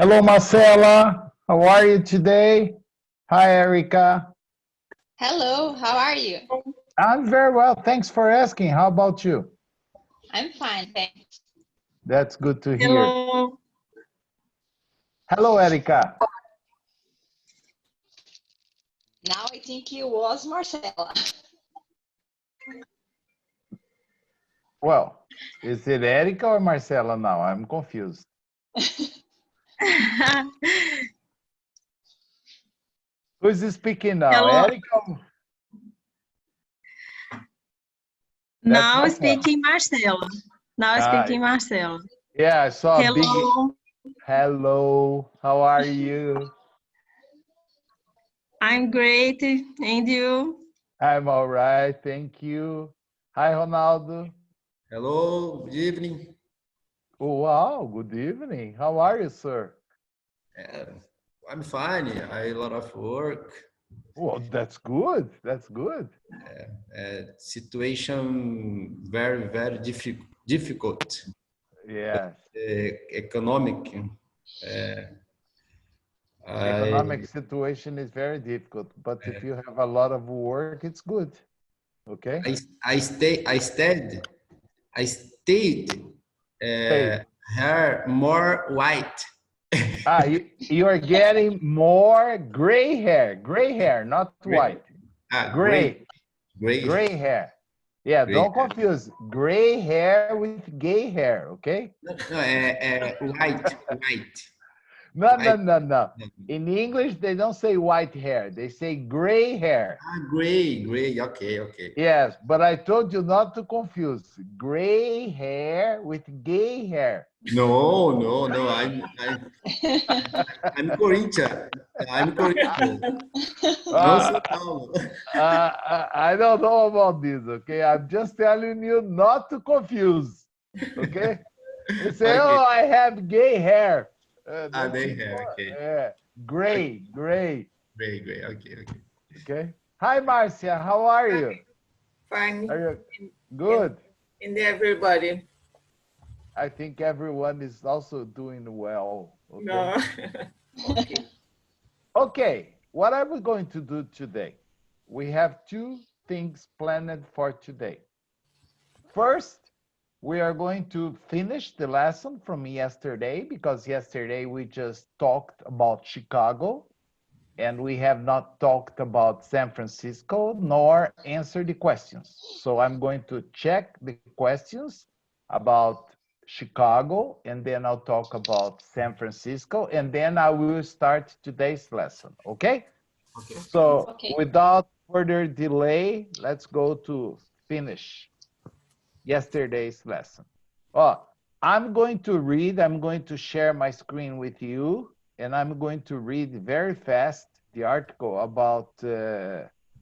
Hello, Marcela. How are you today? Hi, Erica. Hello, how are you? I'm very well. Thanks for asking. How about you? I'm fine, thanks. That's good to hear. Hello. Hello, Erica. Now I think it was Marcela. Well, is it Erica or Marcela now? I'm confused. Who's speaking now? Hello. Erica? That's Now Marcela. speaking Marcela. Now Ah, speaking Marcela. yeah, I saw a big Hello. hello. How are you? I'm great. And you? I'm all right. Thank you. Hi, Ronaldo. Hello, good evening. Oh, wow. Good evening. How are you, sir? Uh, I'm fine. I a lot of work. Well, that's good. That's good. Situation very difficult. Yes. Economic. Uh, Economic I situation is very difficult, but if you have a lot of work, it's good. Okay? I stayed Say, hair more white. you are getting more gray hair, not Gray, white. gray, Gray, gray, gray hair. Yeah, gray. don't confuse gray hair with gay hair, okay? No, white. No, no, White. no, no. In English, they don't say white hair. They say gray hair. Gray. Okay. Yes, but I told you not to confuse gray hair with gay hair. No. I'm Corinthians. I'm Corinthians. No, Uh, São Paulo. I don't know about this, okay? I'm just telling you not to confuse, okay? You say, Okay. oh, I have gay hair. That's They have. Okay. gray, Gray. Okay. okay? Hi, Marcia, how are you? Fine. Are you good? And everybody. I think everyone is also doing well, okay? No. Okay. Okay, what are we going to do today? We have two things planned for today. First, we are going to finish the lesson from yesterday because yesterday we just talked about Chicago and we have not talked about San Francisco nor answered the questions. So I'm going to check the questions about Chicago, and then I'll talk about San Francisco, and then I will start today's lesson, okay? Okay. So Okay. without further delay, let's go to finish yesterday's lesson. Oh, I'm going to share my screen with you, and I'm going to read very fast the article about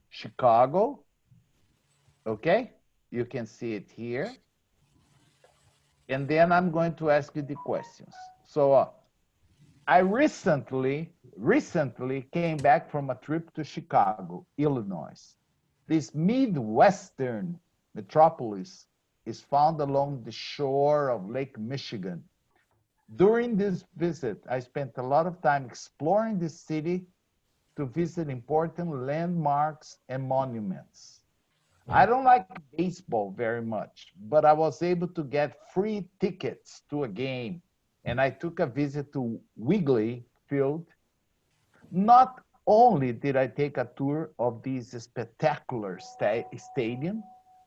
Chicago, okay? You can see it here. And then I'm going to ask you the questions. So I recently came back from a trip to Chicago, Illinois. This Midwestern metropolis is found along the shore of Lake Michigan. During this visit, I spent a lot of time exploring the city to visit important landmarks and monuments. I don't like baseball very much, but I was able to get free tickets to a game, and I took a visit to Wrigley Field. Not only did I take a tour of this spectacular stadium,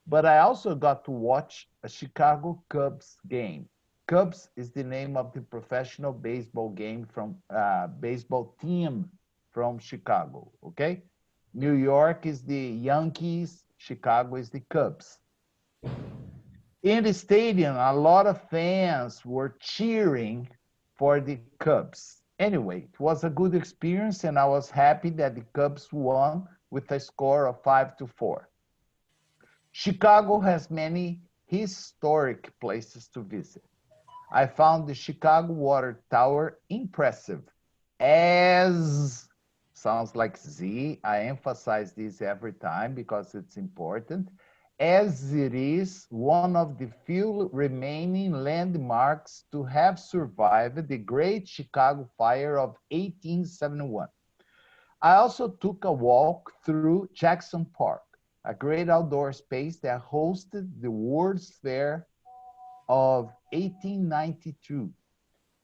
but I also got to watch a Chicago Cubs game. Cubs is the name of the professional baseball game from baseball team from Chicago, okay? New York is the Yankees, Chicago is the Cubs. In the stadium, a lot of fans were cheering for the Cubs. Anyway, it was a good experience, and I was happy that the Cubs won with a score of 5-4. Chicago has many historic places to visit. I found the Chicago Water Tower impressive, as sounds like Z. I emphasize this every time because it's important. as it is one of the few remaining landmarks to have survived the Great Chicago Fire of 1871. I also took a walk through Jackson Park, a great outdoor space that hosted the World's Fair of 1892.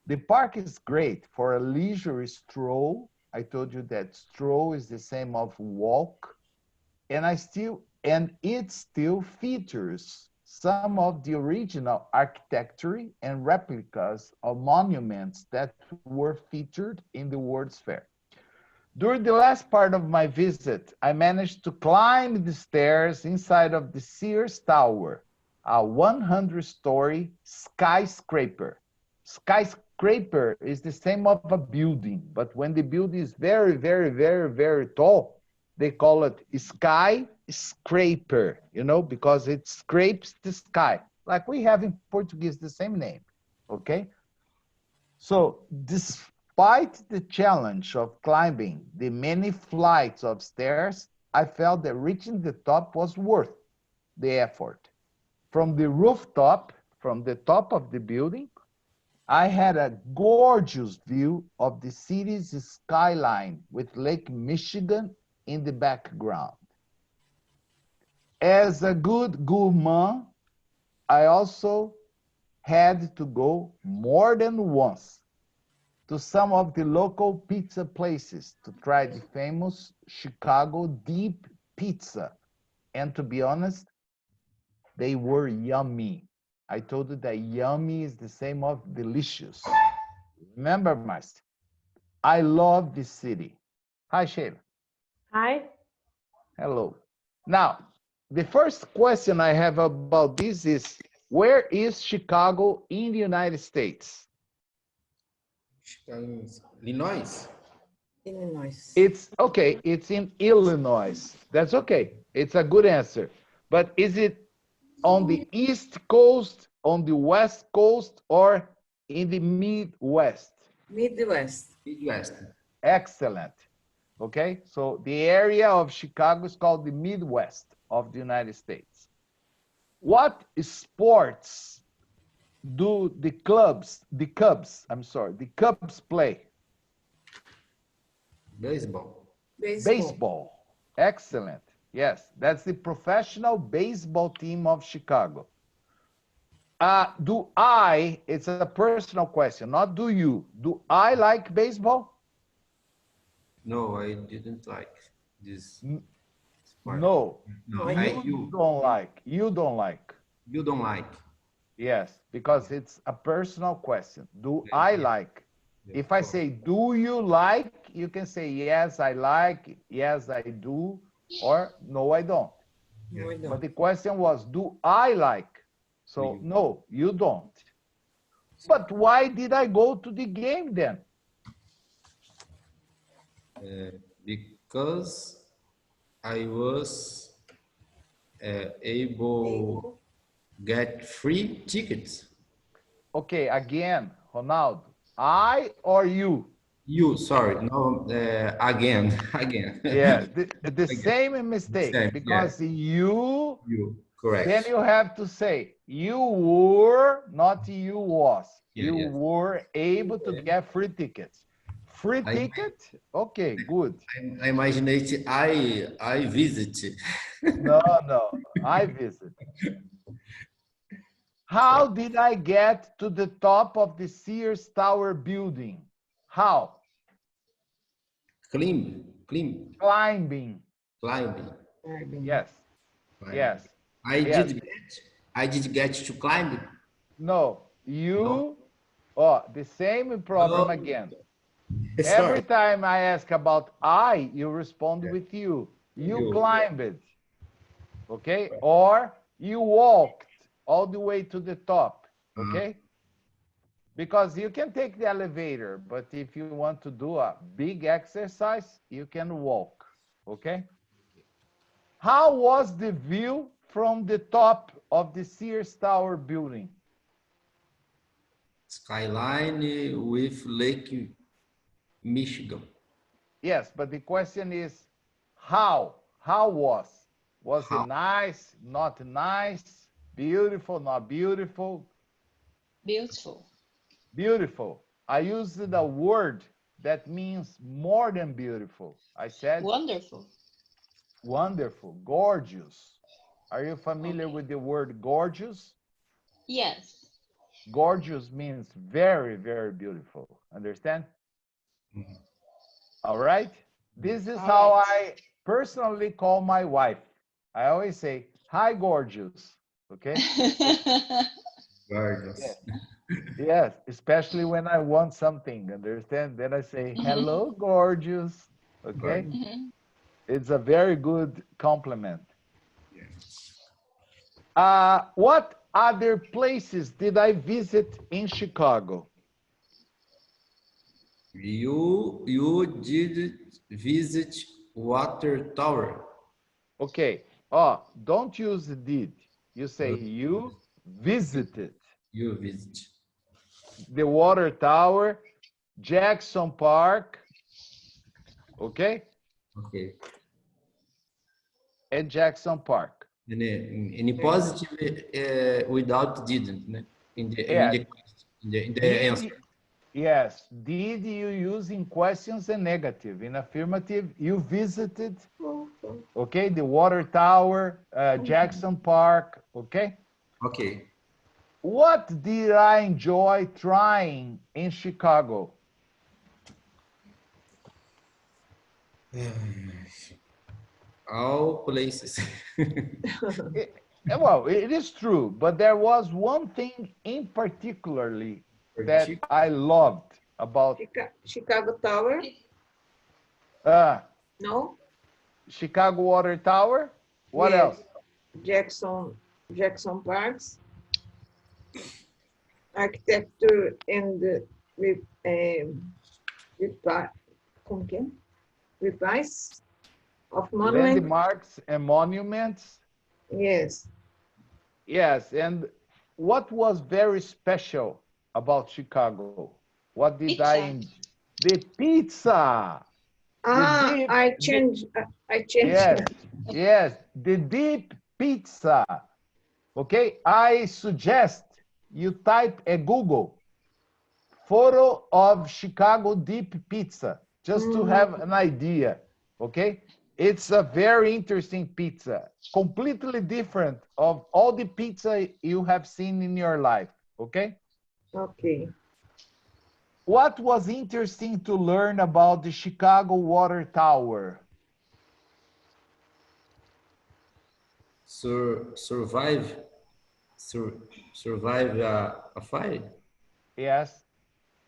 The park is great for a leisurely stroll. I told you that stroll is the same of walk, and it still features some of the original architecture and replicas of monuments that were featured in the World's Fair. During the last part of my visit, I managed to climb the stairs inside of the Sears Tower, a 100-story skyscraper. Skyscraper is the same of a building, but when the building is very, very, very, very tall, they call it skyscraper, you know, because it scrapes the sky. Like we have in Portuguese, the same name, okay? So despite the challenge of climbing the many flights of stairs, I felt that reaching the top was worth the effort. From the rooftop, from the top of the building, I had a gorgeous view of the city's skyline with Lake Michigan in the background. As a good gourmand, I also had to go more than once to some of the local pizza places to try the famous Chicago deep pizza. And to be honest, they were yummy. I told you that yummy is the same of delicious. Remember, Marcy, I love this city. Hi, Sheila. Hi. Hello. Now, the first question I have about this is, where is Chicago in the United States? Chicago, Illinois. Illinois. It's okay, it's in Illinois. That's okay. It's a good answer. But is it on the East Coast, on the West Coast, or in the Midwest? Midwest. Midwest. Excellent. Okay, so the area of Chicago is called the Midwest of the United States. What sports do the Cubs play? Baseball. Baseball. Excellent. Yes, that's the professional baseball team of Chicago. It's a personal question, not do you. Do I like baseball? No, I didn't like this sport. No. No, You don't like. You don't like. You don't like. Yes, because it's a personal question. Do I like? If I say, do you like? You can say, yes, I like, yes, I do, or no, I don't. No, I don't. But the question was, do I like? So, no, you don't. But why did I go to the game then? Because I was able get free tickets. Okay, again, Ronaldo, I or you? You, sorry, no, again. Yeah, the same mistake, Same, because you, correct. then you have to say, you were, not you was. You were able to get free tickets. Free ticket? Okay, good. I imaginate I visit. No, I visit. How did I get to the top of the Sears Tower building? How? Climbing. Climbing. Yes. Climbing. Yes. I did get to climb. No, you, the same problem again. Every time I ask about I, you respond with you. You climbed it, okay? Or you walked all the way to the top, okay? Because you can take the elevator, but if you want to do a big exercise, you can walk, okay? How was the view from the top of the Sears Tower building? Skyline with Lake Michigan. Yes, but the question is how? How was Was How? it nice, not nice, beautiful, not beautiful? Beautiful. Beautiful. I used a word that means more than beautiful. I said Wonderful. wonderful, gorgeous. Are you familiar Okay. with the word gorgeous? Yes. Gorgeous means very, very beautiful. Understand? All right. This is All how right. I personally call my wife. I always say, hi, gorgeous. Okay. Gorgeous. Yeah. Yes, especially when I want something. Understand? Then I say, hello, gorgeous. Okay. Gorgeous. Mhm. It's a very good compliment. Yeah. What other places did I visit in Chicago? You did visit Water Tower. Okay. Oh, don't use did. You say you visited You visit. the water tower, Jackson Park, okay? Okay. At Jackson Park. In positive without didn't, né? In the Yeah. answer. Yes. Did you use in questions and negative? In affirmative, you visited, okay, the water tower, Jackson Park, okay? Okay. What did I enjoy trying in Chicago? All places. Well, it is true, but there was one thing in particularly that I loved about Chicago Tower? No? Chicago Water Tower. What Yes. else? Jackson Parks. Architecture and como que é? Reprise of monument. Landmarks and monuments. Yes. Yes, and what was very special about Chicago? What did I Pizza. enjoy? The pizza. deep- I changed. Yes, yes, the deep pizza. Okay, I suggest you type a Google photo of Chicago deep pizza just to have an idea. Okay, it's a very interesting pizza, completely different of all the pizza you have seen in your life. Okay, Okay. what was interesting to learn about the Chicago Water Tower? Survive a fire. Yes,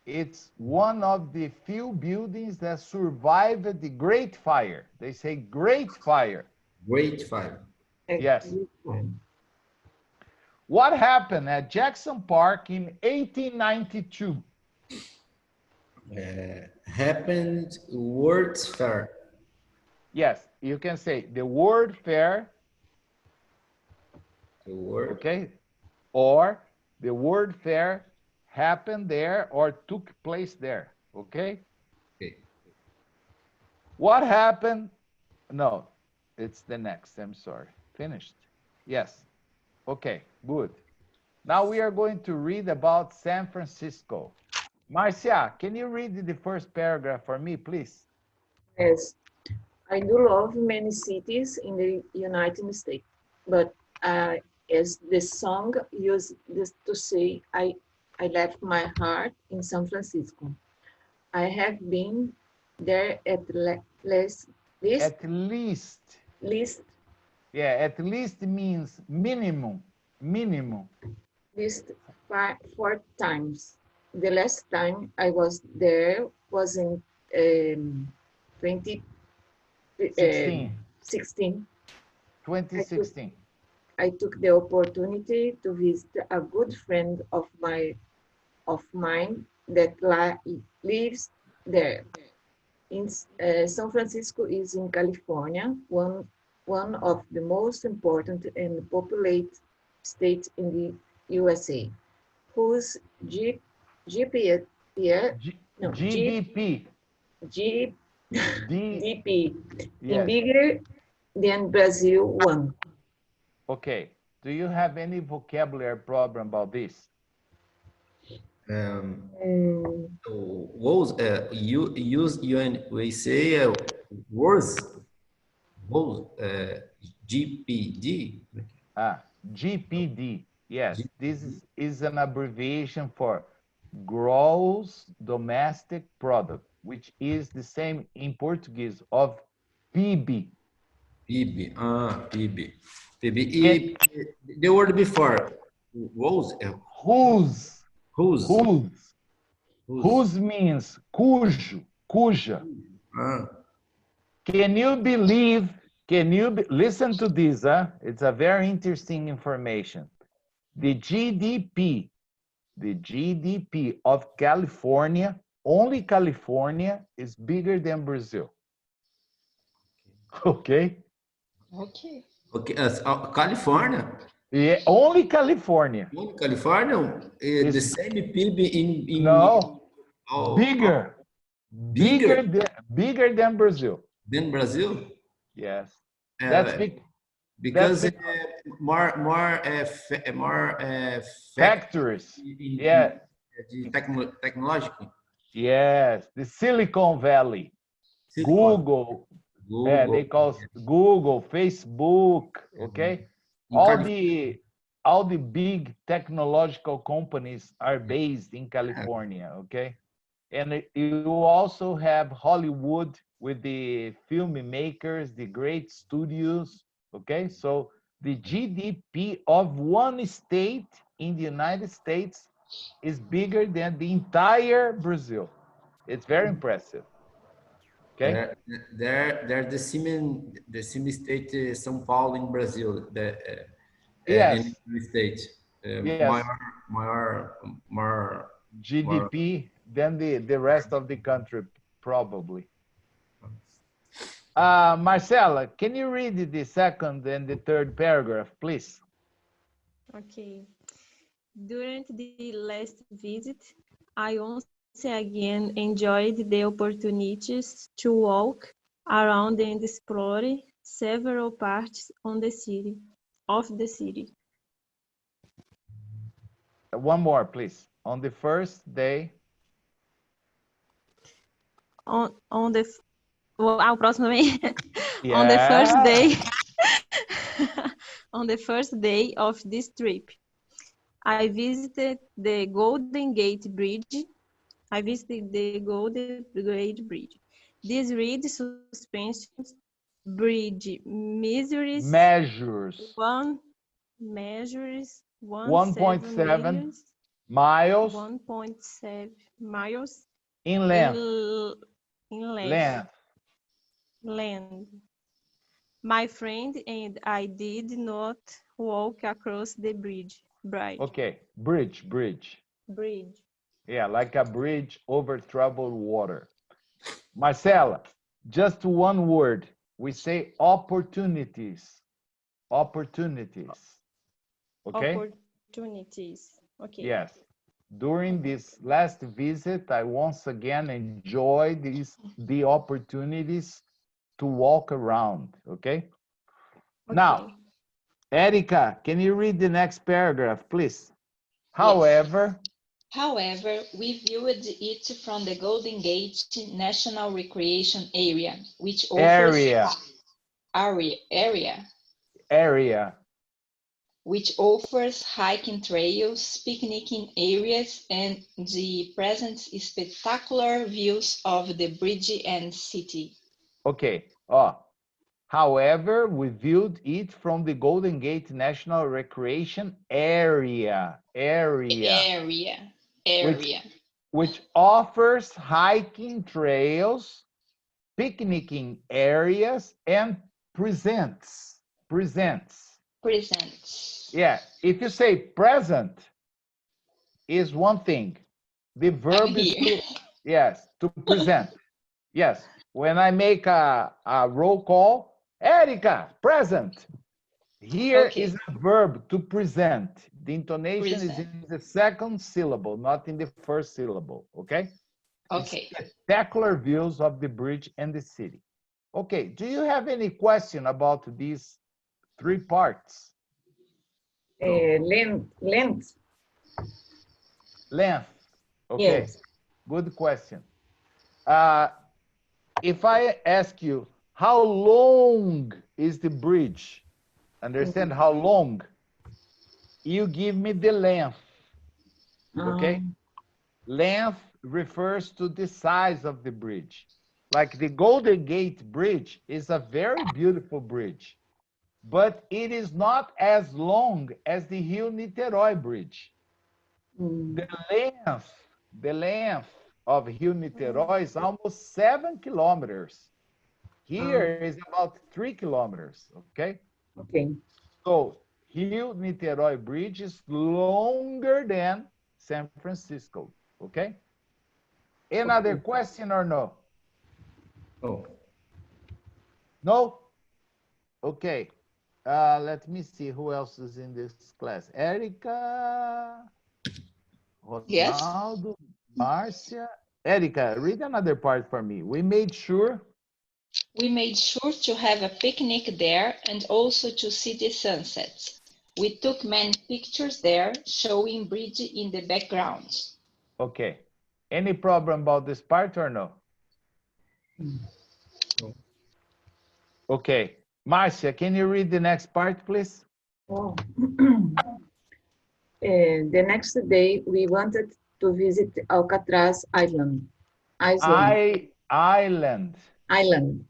it's one of the few buildings that survived the Great Fire. They say Great Fire. Great fire. Yes. What happened at Jackson Park in 1892? Happened World's Fair. Yes, you can say the word fair, The word. okay? Or the word fair happened there or took place there, okay? Okay. What happened? No, it's the next, I'm sorry. Finished. Yes. Okay, good. Now we are going to read about San Francisco. Marcia, can you read the first paragraph for me, please? Yes. I do love many cities in the United States, but as the song used this to say, I left my heart in San Francisco. I have been there at least. At least. Yeah, at least means minimum. Minimum. Least 4 times. The last time I was there was in 2016. 2016. I took the opportunity to visit a good friend of mine that lives there. In San Francisco is in California, one of the most important and populated states in the USA, whose GDP GDP. in Yes. bigger then Brazil won. Okay. Do you have any vocabulary problem about this? Was you use we say was GPD. GPD. Yes, this is an abbreviation for gross domestic product, which is the same in Portuguese of PIB. PIB. PIB. PIB. The word before was Whose whose. whose means cujo, cuja. Can you believe? Listen to this? It's a very interesting information. The GDP of California, only California, is bigger than Brazil. Okay. Okay. Okay. California. Yeah, only California. Only California. The same PIB in no oh, bigger. Bigger than Brazil. Than Brazil. Yes. That's big. Because more factories. Yeah. Technological. Yes, the Silicon Valley. Google. They call Google, Facebook. Okay. All the big technological companies are based in California. Okay. And you also have Hollywood with the filmmakers, the great studios. Okay, so the GDP of one state in the United States is bigger than the entire Brazil. It's very impressive. Okay. They're the same state, São Paulo in Brazil. Yes. In the state. Yes. More GDP than the rest of the country, probably. Marcela, can you read the second and the third paragraph, please? Okay. During the last visit, I once again enjoyed the opportunities to walk around and explore several parts of the city. One more, please. On the first day. On the próximo também. Yeah. On the first day. On the first day of this trip, I visited the Golden Gate Bridge. This reed suspension bridge measures 1.7 miles 1.7 miles in length. Land. My friend and I did not walk across the bridge. Okay, bridge. Yeah, like a bridge over troubled water. Marcela, just one word. We say opportunities. Okay? Opportunities. Okay. Yes. During this last visit, I once again enjoyed the opportunities to walk around. Okay? Now, Erica, can you read the next paragraph, please? Yes. However, we viewed it from the Golden Gate National Recreation Area, which offers which offers hiking trails, picnicking areas, and the present spectacular views of the bridge and city. Okay. However, we viewed it from the Golden Gate National Recreation Area. Which offers hiking trails, picnicking areas, and presents. Yeah, if you say present is one thing. The verb is to present. Yes, when I make a roll call, Erica, present. Here is a verb to present. The intonation is in the second syllable, not in the first syllable, okay? Okay. Spectacular views of the bridge and the city. Okay, do you have any question about these three parts? Length. Length. Okay, Yes. good question. If I ask you, how long is the bridge? Understand how long? You give me the length, okay? Length refers to the size of the bridge. Like the Golden Gate Bridge is a very beautiful bridge, but it is not as long as the Rio-Niterói Bridge. The length of Rio-Niterói is almost 7 kilometers. Here is about 3 kilometers, okay? Okay. So Rio-Niterói Bridge is longer than San Francisco, okay? Another question or no? Oh, No? Okay. Let me see who else is in this class. Erica, Yes. Ronaldo, Marcia. Erica, read another part for me. We made sure. We made sure to have a picnic there and also to see the sunset. We took many pictures there, showing bridge in the background. Okay. Any problem about this part or no? no. Okay. Marcia, can you read the next part, please? Oh. The next day, we wanted to visit Alcatraz Island. Island. Island.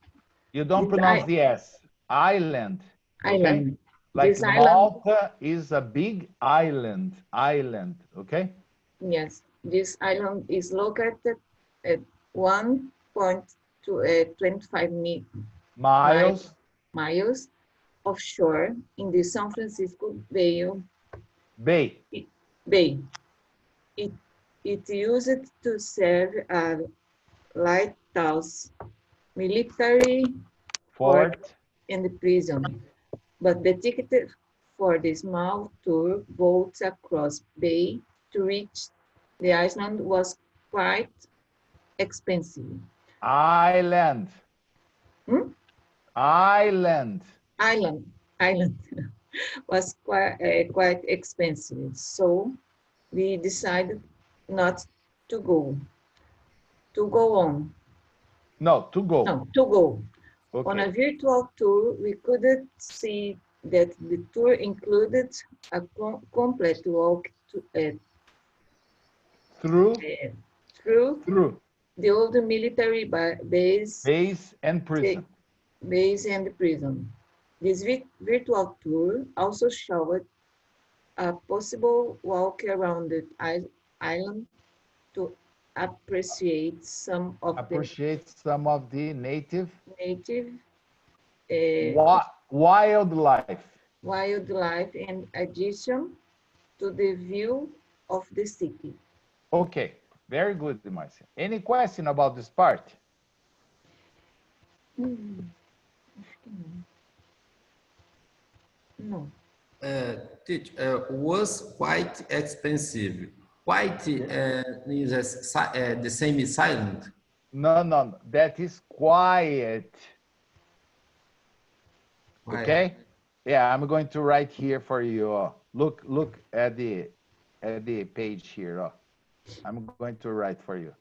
You don't This pronounce the S. Island. Okay? Island. Like This island, Malta is a big island. Island. Okay? yes, this island is located at 1.25 miles offshore in the San Francisco Bay. It used to serve a lighthouse, military fort, and prison. But the ticket for the small tour boat across bay to reach the island was quite expensive. Island. Island. Island was quite expensive, so we decided not to go. To go on. No, to go. No, to go. Okay. On a virtual tour, we couldn't see that the tour included a complete walk through the old military base and prison. This virtual tour also showed a possible walk around the island to appreciate some of the native wildlife in addition to the view of the city. Okay, very good, Marcia. Any question about this part? No. Was quite expensive. Quite is the same as silent. No, that is quiet. Okay. Yeah, I'm going to write here for you. Look at the page here. I'm going to write for you.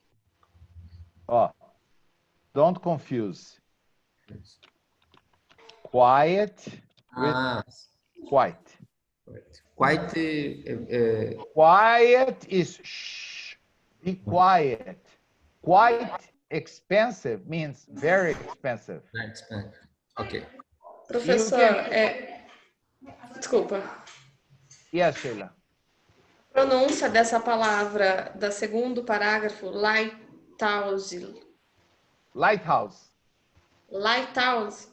Don't confuse quiet with quite. Quite. Quiet is shh, be quiet. Quite expensive means very expensive. Ok. Professor, desculpa. Yes, Sheila. Pronúncia dessa palavra da segundo parágrafo, lighthouse. Lighthouse. Lighthouse.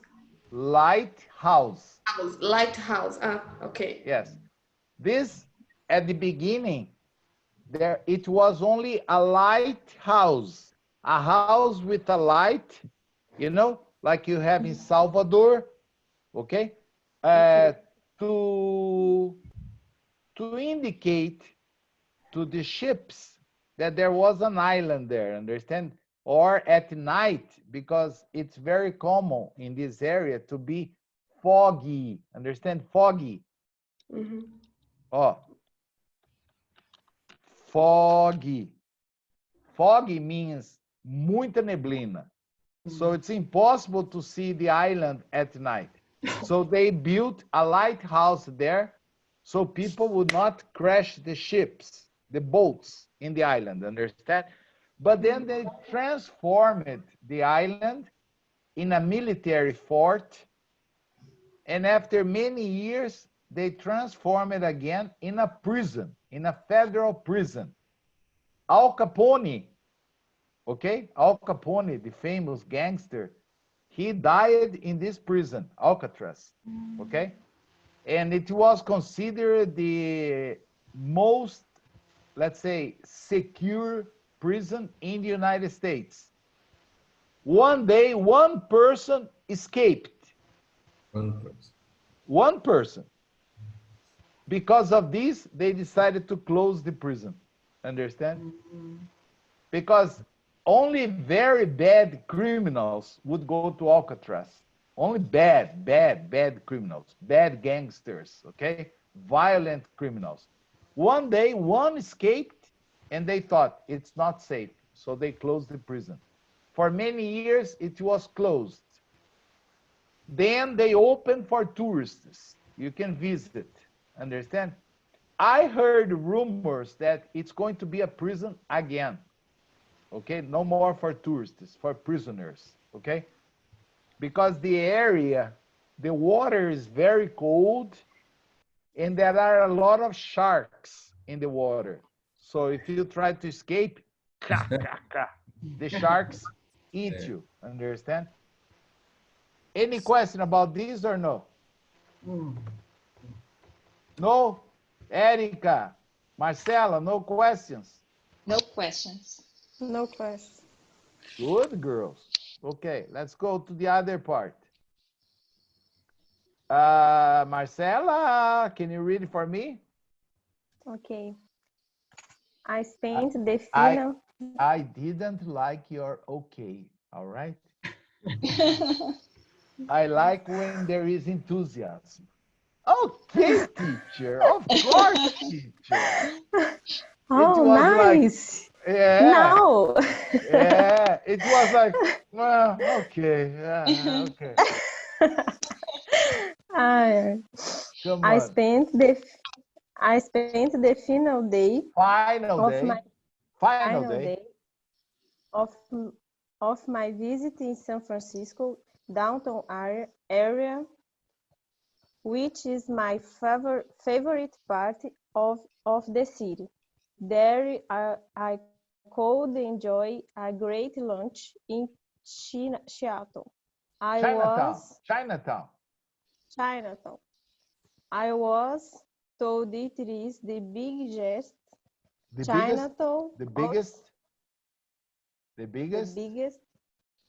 Lighthouse. Lighthouse. Ah, okay. Yes. This, at the beginning, it was only a lighthouse. A house with a light, you know, like you have in Salvador, okay? To indicate to the ships that there was an island there, understand? or at night, because it's very common in this area to be foggy. Understand? Foggy. Oh, foggy. Foggy means muita neblina. So it's impossible to see the island at night. So they built a lighthouse there so people would not crash the ships, the boats in the island, understand? But then they transformed the island in a military fort. And after many years, they transformed it again in a prison, in a federal prison. Al Capone, okay? Al Capone, the famous gangster, he died in this prison, Alcatraz, okay? And it was considered the most, let's say, secure prison in the United States. One day, one person escaped. One person. Because of this, they decided to close the prison. Understand? Because only very bad criminals would go to Alcatraz. Only bad criminals, bad gangsters, okay? Violent criminals. One day, one escaped, and they thought it's not safe, so they closed the prison. For many years, it was closed. Then they opened for tourists. You can visit, understand? I heard rumors that it's going to be a prison again. Okay, no more for tourists, for prisoners, okay? Because the area, the water is very cold, and there are a lot of sharks in the water. So if you try to escape, the sharks eat you, understand? Any question about this or no? No? Erica, Marcela, no questions? No questions. No question. Good girls. Okay, let's go to the other part. Marcela, can you read it for me? Okay. I spent the final. I didn't like your okay, all right? I like when there is enthusiasm. Okay, teacher, of course, teacher. Oh, nice. Like, yeah. No. Yeah, it was like, well, okay, yeah, okay. Come I on. spent the final day of my visit in San Francisco downtown area, which is my favorite part of the city. There I could enjoy a great lunch in Seattle. Chinatown. I was told it is the biggest Chinatown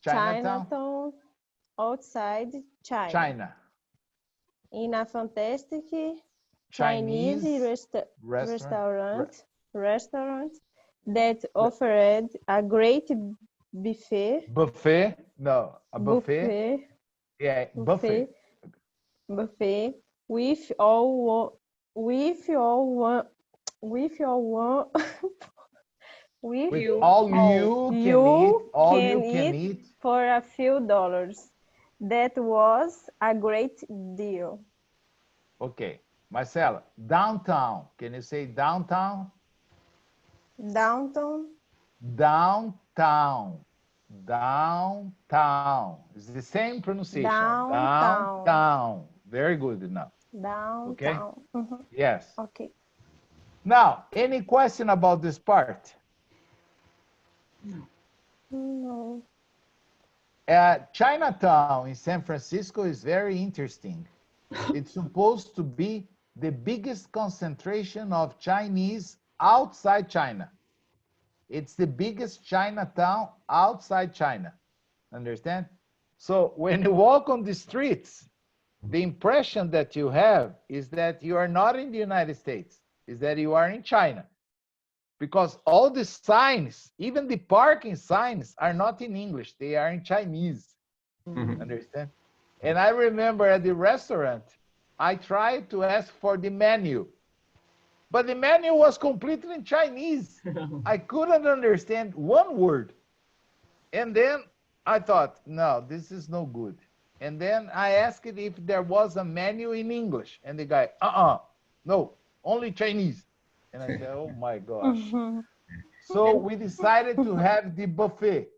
Chinatown outside China. In a fantastic Chinese restaurant that offered a great buffet. No, a buffet. Yeah, buffet. Buffet with all you can eat for a few dollars. That was a great deal. Okay, Marcela, downtown. Can you say downtown? Downtown. It's the same pronunciation. Downtown. Downtown. Very good enough. Downtown. Okay? Yes. Okay. Now, any question about this part? No. Chinatown in San Francisco is very interesting. It's supposed to be the biggest concentration of Chinese outside China. It's the biggest Chinatown outside China. Understand? So when you walk on the streets, the impression that you have is that you are not in the United States, is that you are in China. because all the signs, even the parking signs, are not in English. They are in Chinese. Understand? And I remember at the restaurant, I tried to ask for the menu, but the menu was completely in Chinese. I couldn't understand one word. And then I thought, no, this is no good. And then I asked if there was a menu in English. And the guy, no, only Chinese. And I said, oh my gosh. So we decided to have the buffet.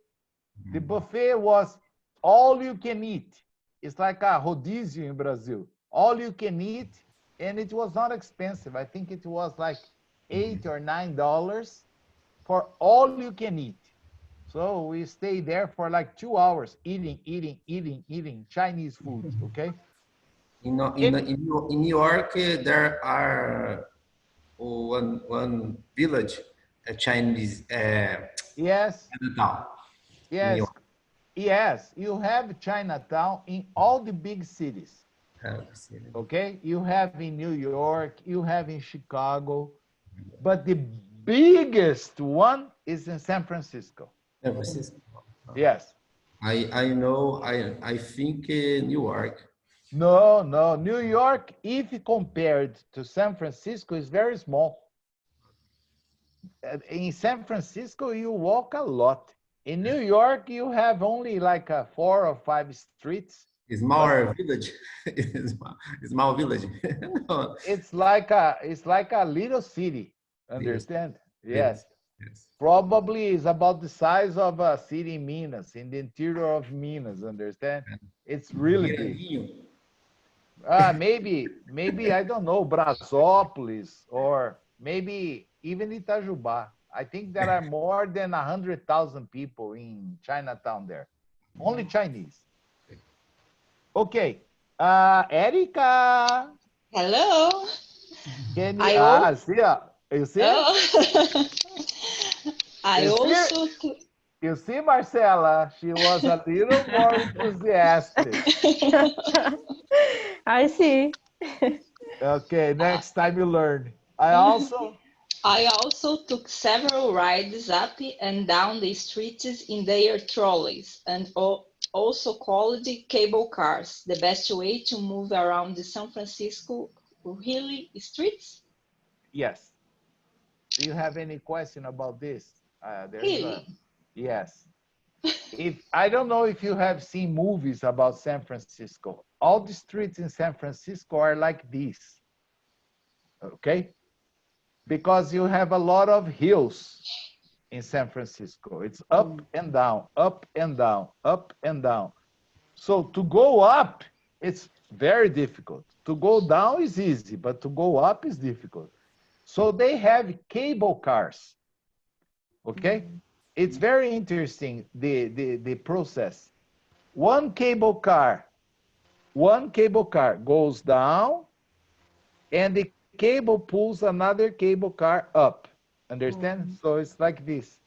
The buffet was all you can eat. It's like a rodízio in Brazil. All you can eat, and it was not expensive. I think it was like $8 or $9 for all you can eat. So we stayed there for like 2 hours eating Chinese food, okay? In New York, there are one village, a Chinese Yes, Chinatown. yes, yes. You have Chinatown in all the big cities, okay? You have in New York, you have in Chicago, but the biggest one is in San Francisco. San Francisco. Yes. I know. I think New York. No, no. New York, if compared to San Francisco, is very small. In San Francisco, you walk a lot. In New York, you have only like 4 or 5 streets. Smaller village. Small village. No. It's like a little city. Understand? Yes. Yes. Probably is about the size of a city in Minas, in the interior of Minas. Understand? It's really big. Maybe I don't know, Brasópolis, or maybe even Itajubá. I think there are more than 100,000 people in Chinatown there. Only Chinese. Okay. Erica. Hello. Can you, I you see? Oh. I also You see, Marcela, she was a little more enthusiastic. I see. Okay, next time you learn. I also took several rides up and down the streets in their trolleys, and also called cable cars, the best way to move around the San Francisco hilly streets. Yes. Do you have any question about this? Really? Yes. If I don't know if you have seen movies about San Francisco. All the streets in San Francisco are like this. Okay? Because you have a lot of hills in San Francisco. It's up and down, up and down, up and down. So to go up, it's very difficult. To go down is easy, but to go up is difficult. So they have cable cars. Okay? It's very interesting, the process. One cable car goes down, and the cable pulls another cable car up. Understand? So it's like this.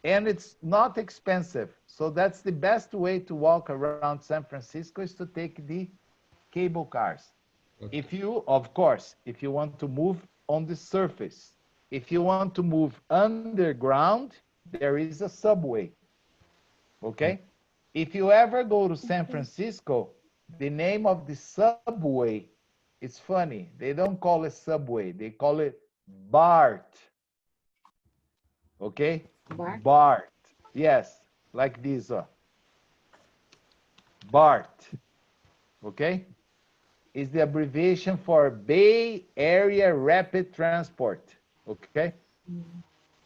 And it's not expensive. So that's the best way to walk around San Francisco, is to take the cable cars. Okay. If you, of course, if you want to move on the surface, if you want to move underground, there is a subway. Okay? If you ever go to San Francisco, the name of the subway, it's funny. They don't call it subway. They call it BART. Okay? BART. Yes, like this. BART. Okay? Is the abbreviation for Bay Area Rapid Transport. Okay?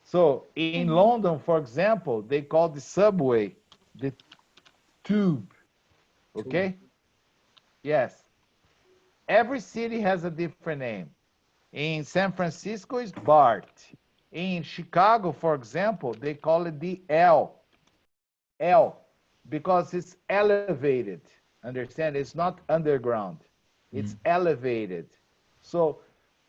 So in London, for example, they call the subway the tube. Okay? Yes. Every city has a different name. In San Francisco, it's BART. In Chicago, for example, they call it the L, because it's elevated. Understand? It's not underground. It's elevated. So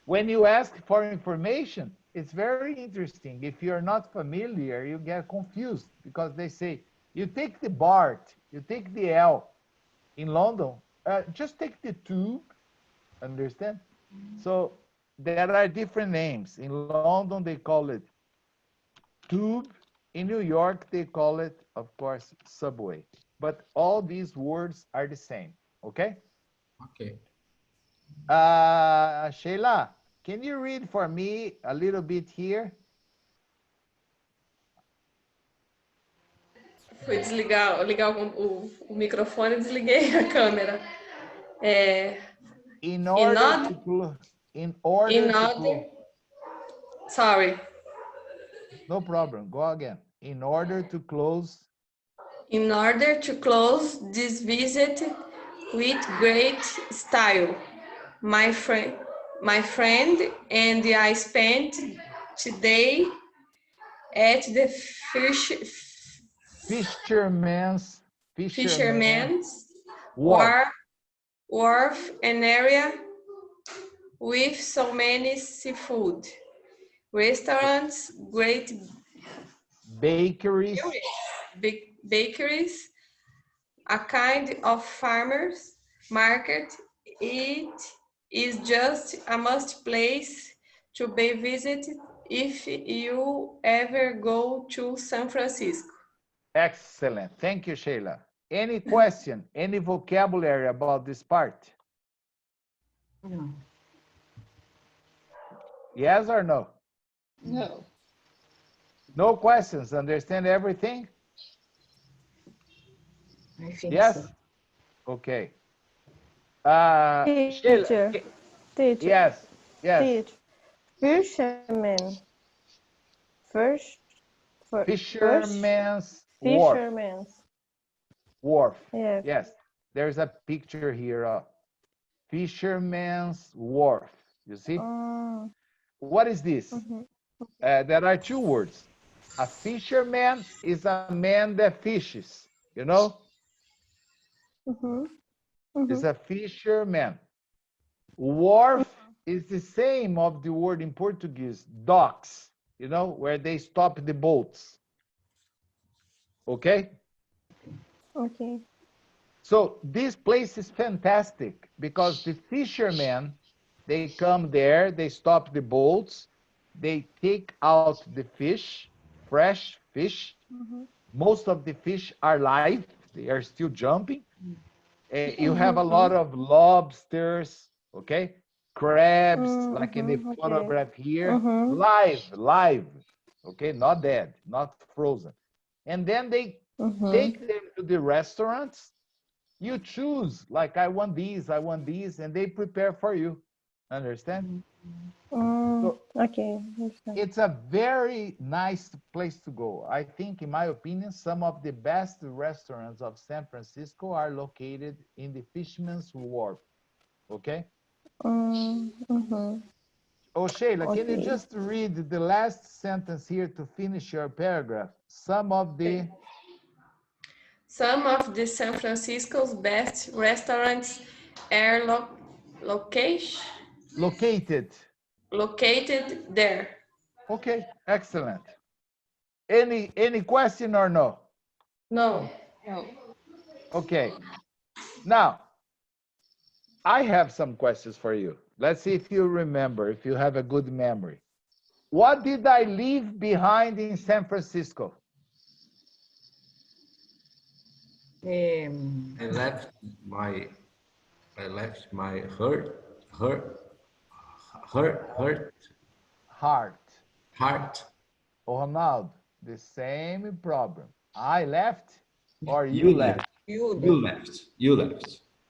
when you ask for information, it's very interesting. If you're not familiar, you get confused, because they say, you take the BART, you take the L. In London, just take the tube. Understand? So there are different names. In London, they call it tube. In New York, they call it, of course, subway. But all these words are the same, okay? Okay. Sheila, can you read for me a little bit here? Fui ligar o microfone e desliguei a câmera. In order to close. Sorry. No problem. Go again. In order to close. In order to close this visit with great style, my friend and I spent today at the Fisherman's wharf, an area with so many seafood restaurants, great bakeries, a kind of farmers market. It is just a must place to be visited if you ever go to San Francisco. Excellent. Thank you, Sheila. Any question, any vocabulary about this part? No. Yes or no? No. No questions. Understand everything? I think yes? so. Okay. Teacher. Sheila, Teacher. yes, yes. Teacher. Fisherman. Fisherman's wharf. Fisherman's Wharf. Yes. Yes. There's a picture here of Fisherman's Wharf. You see? What is this? There are two words. A fisherman is a man that fishes, you know? It's a fisherman. Wharf is the same of the word in Portuguese, docks, you know, where they stop the boats. Okay? Okay. So this place is fantastic because the fishermen, they come there, they stop the boats, they take out the fish, fresh fish. Most of the fish are live, they are still jumping. You have a lot of lobsters, okay? Crabs, like in the photograph here, live, okay? Not dead, not frozen. And then they take them to the restaurants. You choose, like, I want these, and they prepare for you. Understand? So Okay. it's a very nice place to go. I think, in my opinion, some of the best restaurants of San Francisco are located in the Fisherman's Wharf. Okay? Oh, Sheila, can you just read the last sentence here to finish your paragraph? Some of the San Francisco's best restaurants are located there. Okay, excellent. Any question or no? No. No. Okay. Now, I have some questions for you. Let's see if you remember, if you have a good memory. What did I leave behind in San Francisco? I left my heart. Oh, Ronaldo, the same problem. I left or you left? You left.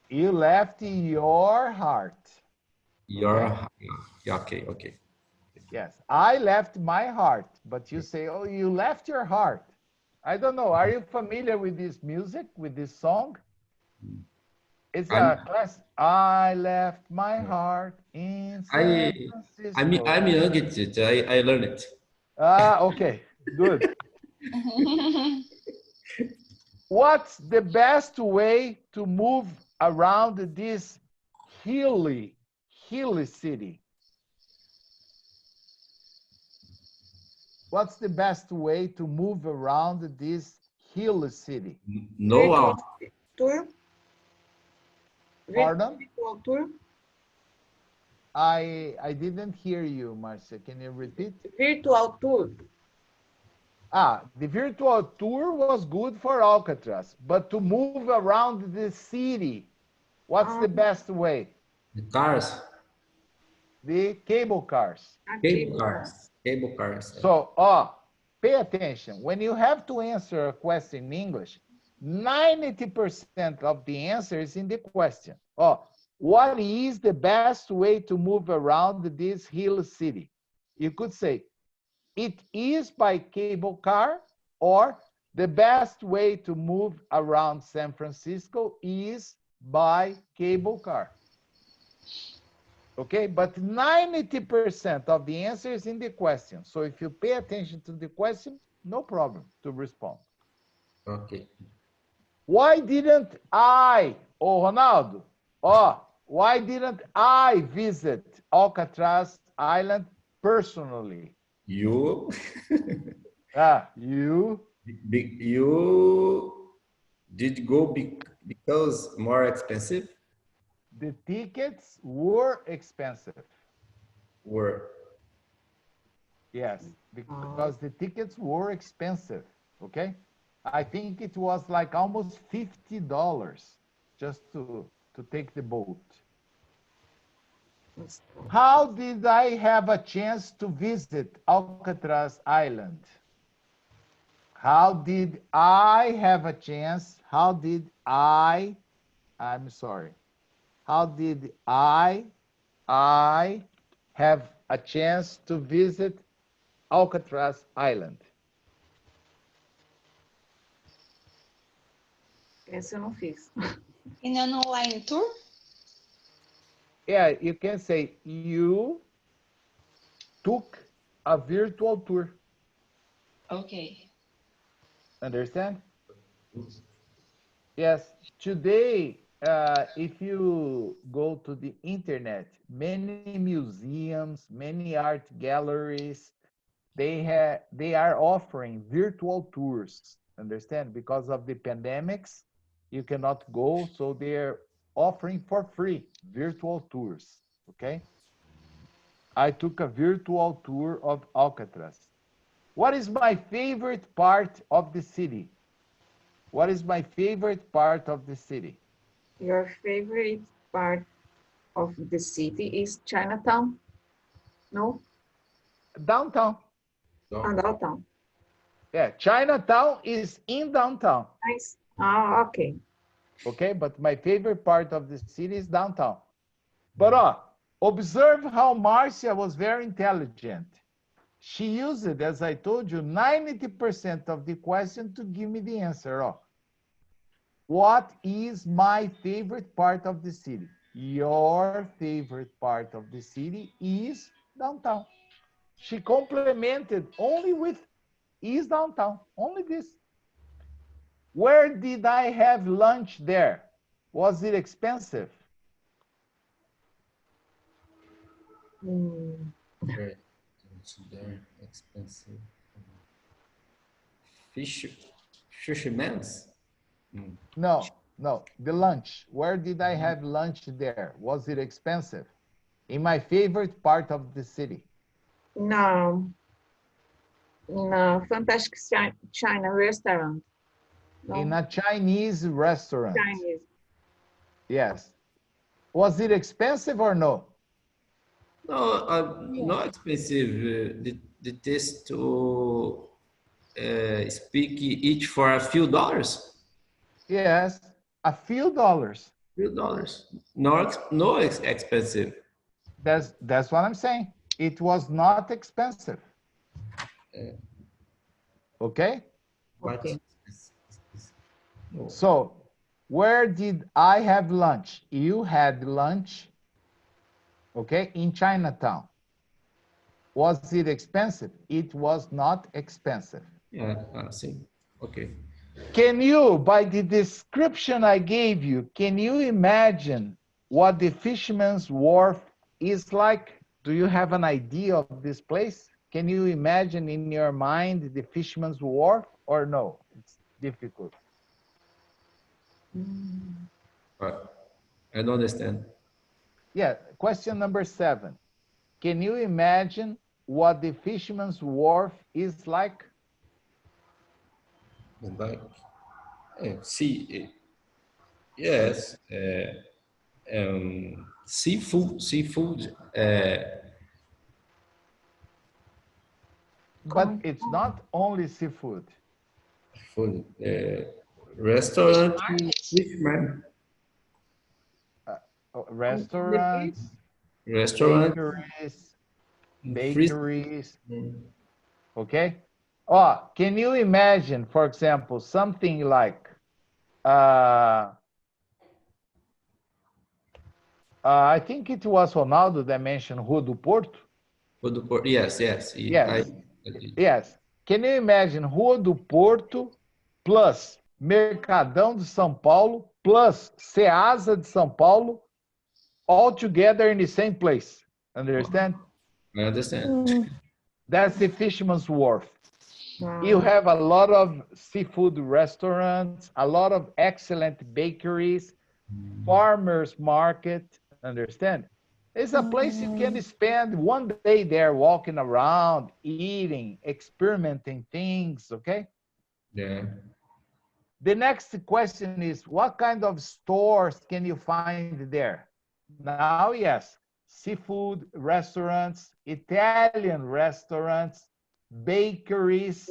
You left your heart. Okay. Yes, I left my heart, but you say, oh, you left your heart. I don't know. Are you familiar with this music, with this song? It's a class. I left my heart in San Francisco. I'm young, teacher. I learned it. Okay, good. What's the best way to move around this hilly city? What's the best way to move around this hilly city? No. Tour? Pardon? Tour? I didn't hear you, Marcia. Can you repeat? Virtual tour. The virtual tour was good for Alcatraz, but to move around the city, what's the best way? The cars, The cable cars. cable cars, cable cars. So, pay attention. When you have to answer a question in English, 90% of the answer is in the question. What is the best way to move around this hill city? You could say, it is by cable car, or the best way to move around San Francisco is by cable car. Okay, but 90% of the answer is in the question. So if you pay attention to the question, no problem to respond. Okay. Why didn't I, Ronaldo, why didn't I visit Alcatraz Island personally? You, You you did go because more expensive? The tickets were expensive. Were. Yes, because the tickets were expensive, okay? I think it was like almost $50 just to take the boat. How did I have a chance to visit Alcatraz Island? How did I have a chance? I'm sorry. How did I have a chance to visit Alcatraz Island? Essa eu não fiz. In an online tour? Yeah, you can say you took a virtual tour. Okay. Understand? Yes. Today, if you go to the internet, many museums, many art galleries, they are offering virtual tours. Understand? Because of the pandemics, you cannot go, so they're offering for free virtual tours. Okay. I took a virtual tour of Alcatraz. What is my favorite part of the city? What is my favorite part of the city? Your favorite part of the city is Chinatown? No? Downtown. Downtown. Yeah, Chinatown is in downtown. Nice. Okay. Okay, but my favorite part of the city is downtown. But observe how Marcia was very intelligent. She used it, as I told you, 90% of the question to give me the answer. What is my favorite part of the city? Your favorite part of the city is downtown. She complemented only with is downtown, only this. Where did I have lunch there? Was it expensive? Very expensive. Fisherman's? No, the lunch. Where did I have lunch there? Was it expensive? In my favorite part of the city. No. No, Fantastic China restaurant. No. In a Chinese restaurant. Chinese. Yes. Was it expensive or no? No, not expensive. The test to speak each for a few dollars. Yes, a few dollars. Few dollars. No expensive. That's what I'm saying. It was not expensive. Okay? Okay. So, where did I have lunch? You had lunch, okay, in Chinatown. Was it expensive? It was not expensive. Yeah, see. Okay. Can you, by the description I gave you, can you imagine what the Fisherman's Wharf is like? Do you have an idea of this place? Can you imagine in your mind the Fisherman's Wharf or no? It's difficult. I don't understand. Yeah, question number 7. Can you imagine what the fisherman's wharf is like? Like, see, yes, seafood, But it's not only seafood. food, restaurant, Markets. fisherman, Restaurants, restaurant, bakeries, okay? Oh, can you imagine, for example, something like, I think it was Ronaldo that mentioned Rua do Porto. Yes. Yes. Yes. Can you imagine Rua do Porto plus Mercadão de São Paulo plus Ceasa de São Paulo all together in the same place? Understand? I understand. That's the fisherman's wharf. Wow. You have a lot of seafood restaurants, a lot of excellent bakeries, farmers market, understand? It's a place you can spend one day there walking around, eating, experimenting things, okay? Yeah. The next question is, what kind of stores can you find there? Now, yes, seafood restaurants, Italian restaurants, bakeries,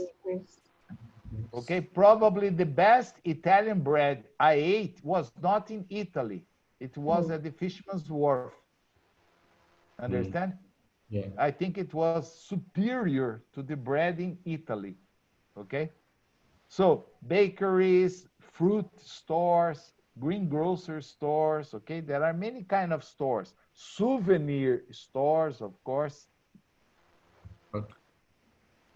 okay? Probably the best Italian bread I ate was not in Italy. It was at the Fisherman's Wharf. Understand? Yeah. I think it was superior to the bread in Italy, okay? So bakeries, fruit stores, greengrocer stores, okay? There are many kind of stores. Souvenir stores, of course. Okay.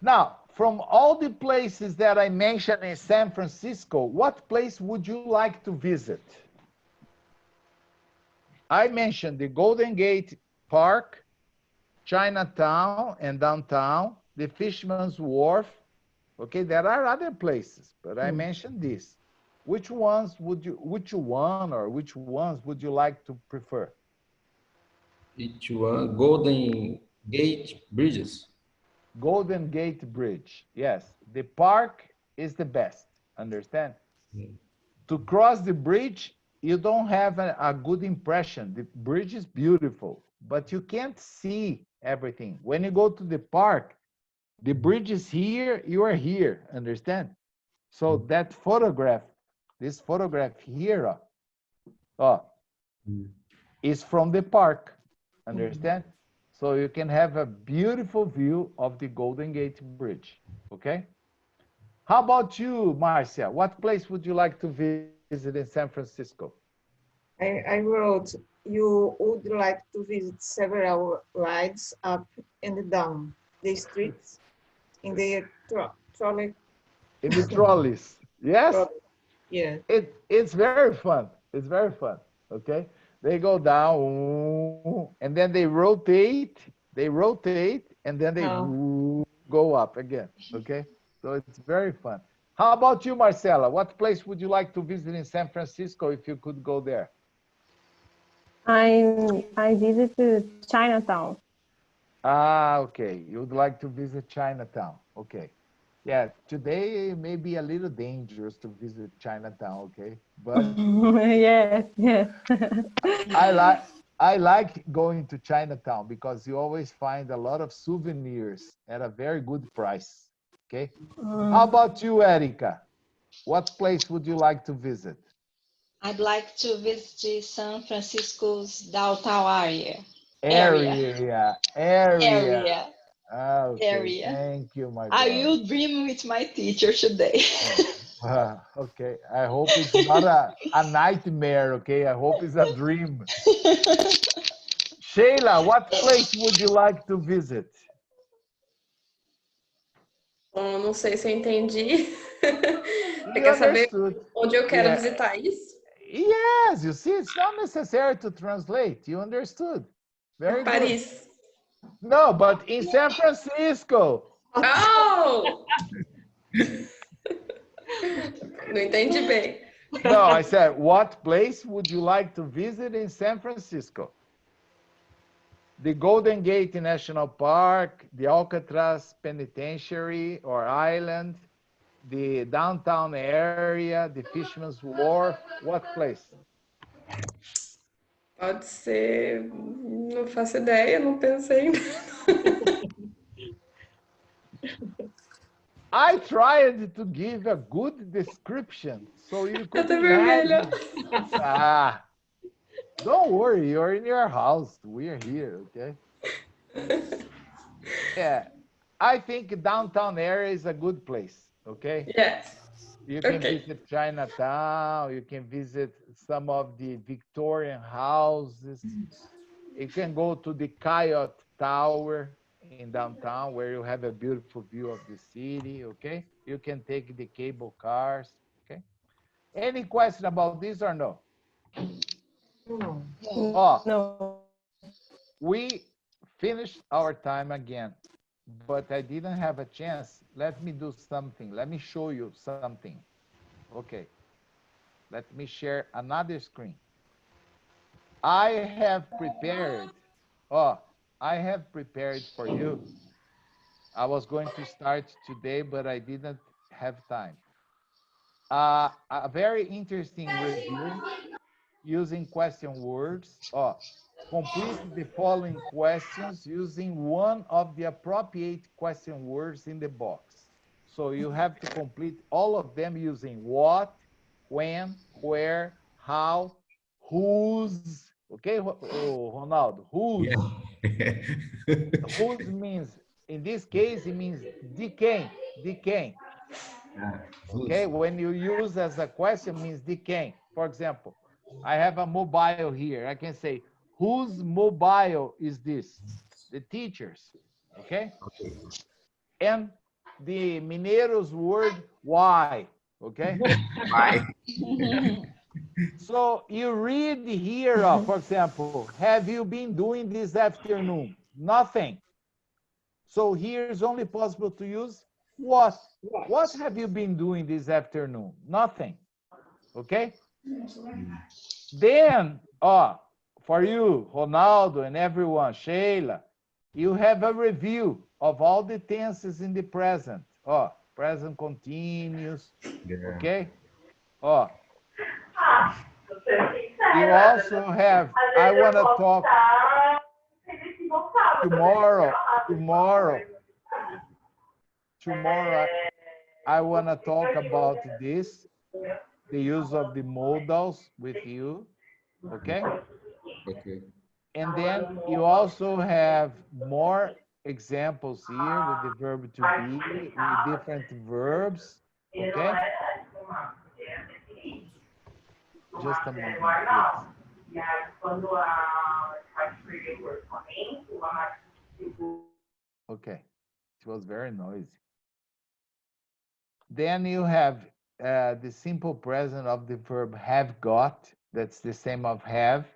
Now, from all the places that I mentioned in San Francisco, what place would you like to visit? I mentioned the Golden Gate Park, Chinatown and downtown, the Fisherman's Wharf. Okay, there are other places, but I mentioned this. Which ones would you like to prefer? Each one, Golden Gate Bridges. Golden Gate Bridge. Yes, the park is the best. Understand? To cross the bridge, you don't have a good impression. The bridge is beautiful, but you can't see everything. When you go to the park, the bridge is here, you are here, understand? So that photograph, this photograph here, is from the park, understand? So you can have a beautiful view of the Golden Gate Bridge, okay? How about you, Marcia? What place would you like to visit in San Francisco? I wrote, you would like to visit several rides up and down the streets in the trolley. In the trolleys, yes? Yeah. It's very fun. It's very fun, okay? They go down, and then they rotate, and then they go up again, okay? So it's very fun. How about you, Marcela? What place would you like to visit in San Francisco if you could go there? I visited Chinatown. Ah, okay. You would like to visit Chinatown. Okay. Yeah, today may be a little dangerous to visit Chinatown, okay? But yes. I like going to Chinatown because you always find a lot of souvenirs at a very good price, okay? How about you, Erica? What place would you like to visit? I'd like to visit San Francisco's downtown area. Area. Okay, Area. thank you, my I girl. will dream with my teacher today. Okay, I hope it's not a nightmare, okay? I hope it's a dream. Sheila, what place would you like to visit? Bom, não sei se eu entendi. Você You quer saber understood. onde eu quero Yeah. visitar isso? Yes, you see, it's not necessary to translate. You understood. Very good. Paris. No, but in San Francisco. Oh! Não entendi bem. No, I said, what place would you like to visit in San Francisco? The Golden Gate National Park, the Alcatraz Penitentiary or Island, the downtown area, the Fisherman's Wharf, what place? Pode ser. Não faço ideia, não pensei. I tried to give a good description so you Eu could tô vermelha. Ah, don't worry, you're in your house. We're here, okay? Yeah, I think downtown area is a good place, okay? Yes. You can Okay. visit Chinatown, you can visit some of the Victorian houses. You can go to the Coyote Tower in downtown where you have a beautiful view of the city, okay? You can take the cable cars, okay? Any question about this or no? No. Oh, No. we finished our time again, but I didn't have a chance. Let me do something. Let me show you something. Okay. Let me share another screen. I have prepared for you. I was going to start today, but I didn't have time. A very interesting review using question words. Complete the following questions using one of the appropriate question words in the box. So you have to complete all of them using what, when, where, how, whose. Okay, Ronaldo, whose? Whose means, in this case, it means de quem, de quem. Okay, when you use as a question means de quem. For example, I have a mobile here. I can say, whose mobile is this? The teacher's, okay? And the Mineiro's word, why, okay? Why? So you read here, for example, have you been doing this afternoon? Nothing. So here's only possible to use what. What have you been doing this afternoon? Nothing. Okay? Then, for you, Ronaldo and everyone, Sheila, you have a review of all the tenses in the present. Present continuous. Okay? You also have, I want to talk tomorrow, I want to talk about this, the use of the modals with you, okay? Okay. And then you also have more examples here with the verb to be, with different verbs, okay? Just a moment, please. Okay, it was very noisy. Then you have the simple present of the verb have got. That's the same of have.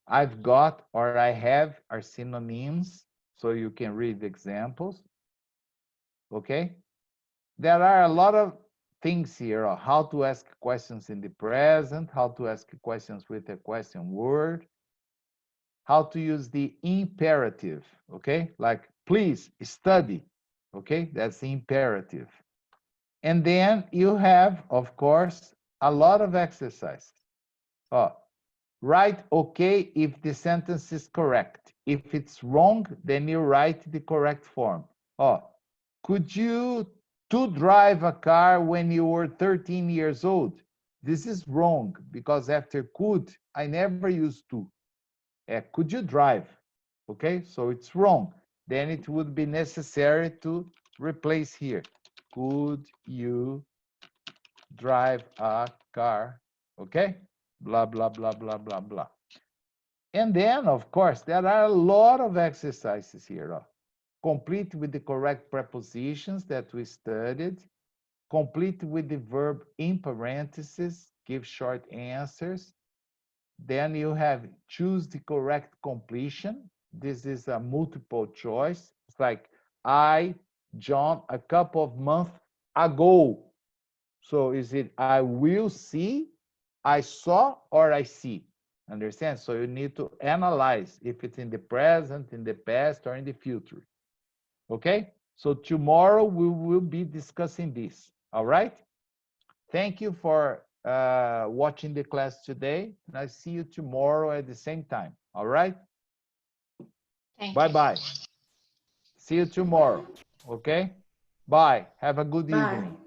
I've got or I have are synonyms, so you can read the examples. Okay? There are a lot of things here, how to ask questions in the present, how to ask questions with a question word, how to use the imperative, okay? Like, please study, okay? That's the imperative. And then you have, of course, a lot of exercises. Write okay if the sentence is correct. If it's wrong, then you write the correct form. Could you drive a car when you were 13 years old? This is wrong because after could, I never use to. Could you drive? Okay, so it's wrong. Then it would be necessary to replace here. Could you drive a car? Okay, blah, blah, blah, blah, blah, blah. And then, of course, there are a lot of exercises here. Complete with the correct prepositions that we studied. Complete with the verb in parentheses. Give short answers. Then you have choose the correct completion. This is a multiple choice. It's like I, John, a couple of months ago. So is it I will see, I saw, or I see? Understand? So you need to analyze if it's in the present, in the past, or in the future. Okay? So tomorrow we will be discussing this. All right? Thank you for watching the class today. And I see you tomorrow at the same time. All right? Thank you. Bye-bye. See you tomorrow. Okay? Bye. Have a good Bye. evening.